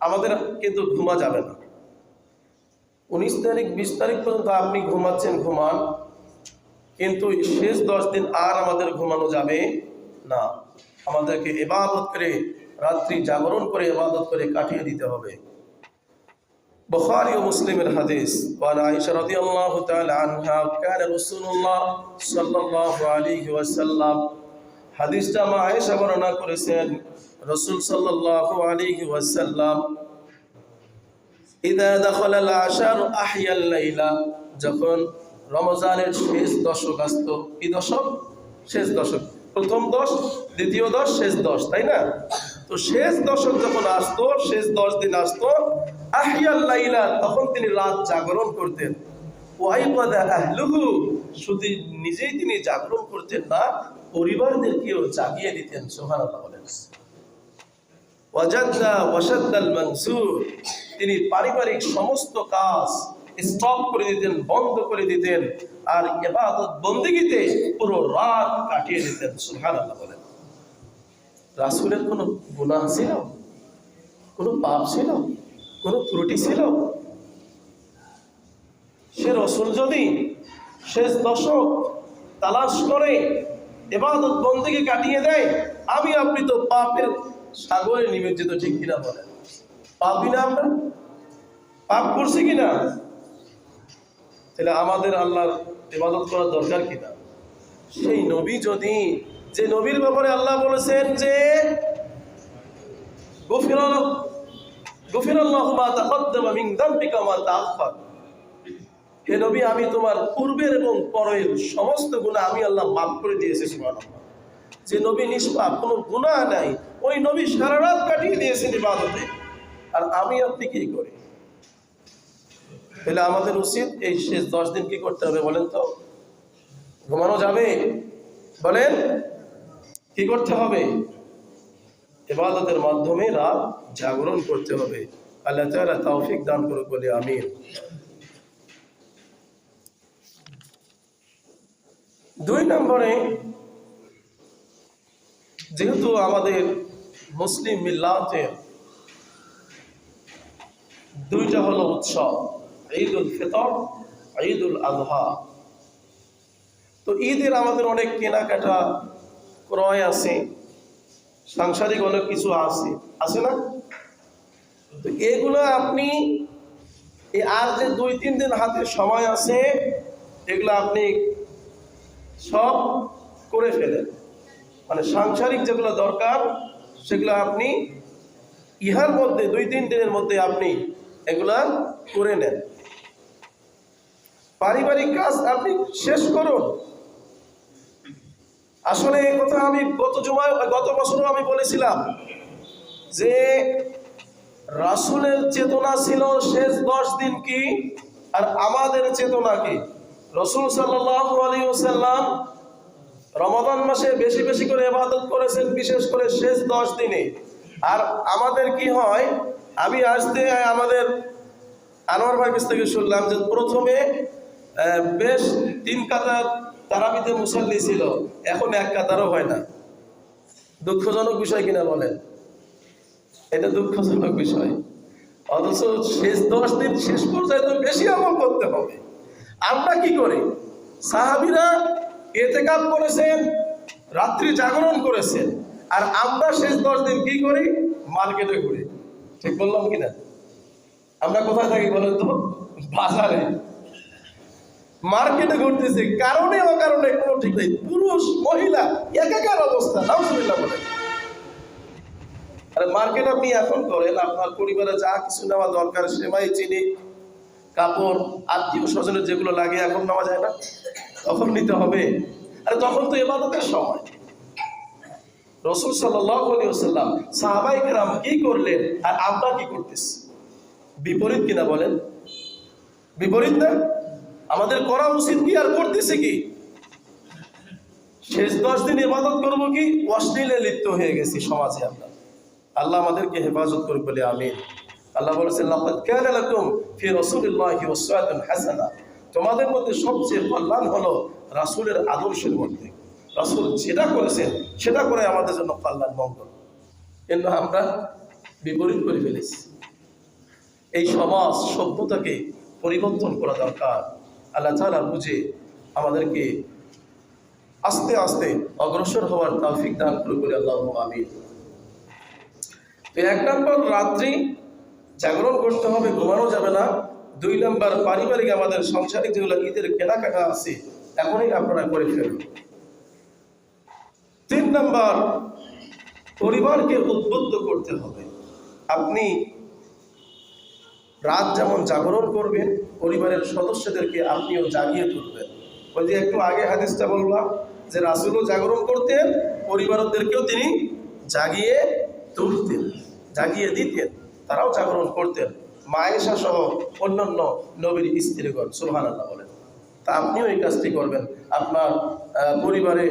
আমাদের কিন্তু ঘুমা যাবে না। 19 তারিখ 20 তারিখ পর্যন্ত আপনি ঘুমাচ্ছেন, ঘুমান, কিন্তু শেষ 10 দিন আর আমাদের ঘুমানো যাবে না। আমাদেরকে ইবাদত করে, রাত্রি জাগরণ করে, ইবাদত করে কাটিয়ে দিতে হবে। বুখারী ও মুসলিমের হাদিস, ওয়া আয়েশা রাদিয়াল্লাহু তাআলা আনহা কানা রাসূলুল্লাহ সাল্লাল্লাহু আলাইহি ওয়াসাল্লাম, হাদিসটা মা আয়েশা বর্ণনা করেছেন, রাসূল সাল্লাল্লাহু আলাইহি ওয়াসাল্লাম ইদা দাখালাল আশার আহইয়াল লাইলা, যখন রমজানের শেষ দশক আসতো, কি দশক? শেষ দশক। প্রথম 10, দ্বিতীয় 10, শেষ 10, তাই না? তো শেষ দশক যখন আসতো, শেষ 10 দিন আসতো, আহইয়াল লাইলা, তখন তিনি রাত জাগরণ করতেন। ওয়াইকাদা আহলুহু, শুধু নিজেই তিনি জাগরণ করতেন না, পরিবারদেরকেও জাগিয়ে দিতেন। সুবহানাল্লাহ বলেন। ওয়াজাদা ওয়াশাদ্দাল মানসুর, তিনি পারিবারিক সমস্ত কাজ স্টপ করে দিতেন, বন্ধ করে দিতেন, আর ইবাদত বন্দেগীতে পুরো রাত কাটিয়ে দিতেন। সুবহানাল্লাহ বলেন। রাসূলের কোনো গুনাহ ছিল? কোনো পাপ ছিল? কোনো ত্রুটি ছিল? সে রাসূল যদি শেষ দশক তালাশ করে ইবাদত বন্দেগী কাটিয়ে দেয়, আমি আপনি তো পাপের সাগরে নিমজ্জিত, ঠিক কিনা বলেন? পাপই না আমরা? পাপ করছি কিনা? তাহলে আমাদের আল্লাহর ইবাদত করার দরকার কিনা? সেই নবী যদি, যে নবীর ব্যাপারে আল্লাহ বলেছেন যে গফিরাল্লাহু মা তাকদ্দামা মিন যামবিকা ওয়া মা তাআখার, হে নবী, আমি তোমার পূর্বের এবং পরের সমস্ত গুনাহ আমি আল্লাহ মাফ করে দিয়েছি। সুবহানাল্লাহ। যে নবী নিষ্পাপ, কোনো গুনাহ নাই, ওই নবী সারা রাত কাটিয়ে দিয়েছেন ইবাদতে, আর আমি আপনি কি করি? তাহলে আমাদের উচিত এই শেষ 10 দিন কি করতে হবে বলেন তো? ঘুমানো যাবে? বলেন, কি করতে হবে? ইবাদতের মাধ্যমে রাত জাগরণ করতে হবে। আল্লাহ তাআলা তৌফিক দান করুক, বলে আমিন। 2 নম্বরে, যেহেতু আমাদের মুসলিম মিল্লাতের 2টা হলো উৎসব, ঈদুল ফিতর, ঈদুল আযহা। তো ঈদের আমাদের অনেক কেনাকাটা ক্রয় আছে, সাংসারিক অনেক কিছু আছে না? তো এগুলো আপনি আর যে 2-3 দিন হাতে সময় আছে, এগুলো আপনি সব করে ফেলেন। মানে সাংসারিক যেগুলো দরকার সেগুলো আপনি ইহার মধ্যে 2-3 দিনের মধ্যে আপনি এগুলা করে নেন। পারিবারিক কাজ আপনি শেষ করুন। আসলে এই কথা আমি গত বছরও আমি বলেছিলাম যে রাসূলের চেতনা ছিল শেষ 10 দিন কি, আর আমাদের চেতনা কি? রাসূল সাল্লাল্লাহু আলাইহি ওয়াসাল্লাম রমাদান মাসে বেশি বেশি করে ইবাদত করেছেন, বিশেষ করে শেষ 10 দিনে। আর আমাদের কি হয়, আমি আজকে আমাদের আনোয়ার ভাই কাছ থেকে শুনলাম যে প্রথমে বেশ 3 কাতার তারাবিতে মুসাল্লি ছিল, এখন 1 কাতারও হয় না। দুঃখজনক বিষয় কিনা বলেন? এটা দুঃখজনক বিষয়। অথচ শেষ 10 দিন শেষ পর্যায়ে তো বেশি আমল করতে হবে। আমরা কি করি? সাহাবীরা ইতিকাফ করেছেন, রাত্রি জাগরণ করেছেন, আর আমরা শেষ 10 দিন কি করি? মার্কেটে ঘুরি। ঠিক বললাম কিনা? আমরা কোথায় থাকি বলেন তো? বাজারে, মার্কেটে ঘুরতেছি, কারণে অকারণে কোনো ঠিক নেই। পুরুষ মহিলা একাকার অবস্থা, নাউজুবিল্লাহ বলেন। আরে মার্কেট আপনি এখন করেন, আপনার পরিবারে যা কিছু নেওয়া দরকার, সেমাই, চিনি, কাপড়, আত্মীয় স্বজনের যেগুলো লাগে, এখন নেওয়া যায় না? তখন নিতে হবে। আরে তখন তো ইবাদতের সময়। রাসূল সাল্লাল্লাহু আলাইহি ওয়াসাল্লাম, সাহাবায়ে কেরাম কি করলেন আর আমরা কি করতেছি? বিপরীত কিনা বলেন? বিপরীত না? আমাদের করা উচিত কি আর করতেছি কি? শেষ 10 দিন ইবাদত করব কি? অশ্লীলে লিপ্ত হয়ে গেছি সমাজে আমরা। আল্লাহ আমাদেরকে হেফাজত করুক, বলে আমিন। আল্লাহ বলেছেন, লাকাদ কানা লাকুম ফি রাসূলিল্লাহি উসওয়াতুন হাসানাহ, তোমাদের মধ্যে সবচেয়ে কল্যাণ হলো রাসূলের আদর্শের মধ্যে। রাসূল যেটা করেছেন সেটা করে আমাদের জন্য কল্যাণ মঙ্গল। কিন্তু আমরা বিপরীত করে ফেলেছি। এই সমাজ সভ্যতাকে পরিবর্তন করা দরকার। আল্লাহ তাআলা বুঝে আমাদেরকে আস্তে আস্তে অগ্রসর হওয়ার তৌফিক দান করুন বলে আল্লাহুম্মা আমিন। তো 1 নম্বর রাত্রি জাগরণ করতে হবে, ঘুমানো যাবে না। 2 নম্বর পারিবারিক আমাদের সাংসারিক যেগুলো ঈদের কেনাকাটা আছে এখনই আপনারা করে ফেলুন। 3 নম্বর পরিবারকে উদ্বুদ্ধ করতে হবে। আপনি রাত যেমন জাগরণ করবেন, পরিবারের সদস্যদেরকে আপনিও জাগিয়ে তুলবেন। ওই যে একটু আগে হাদিসটা বললাম যে রাসূলও জাগরণ করতেন, পরিবারদেরকেও তিনি জাগিয়ে তুলতেন, জাগিয়ে দিতেন, তারাও জাগরণ করতেন, মা আয়েশা সহ অন্যান্য নবীর স্ত্রীগণ। সুবহানাল্লাহ বলেন। তা আপনিও এই কাজটি করবেন। আপনার পরিবারে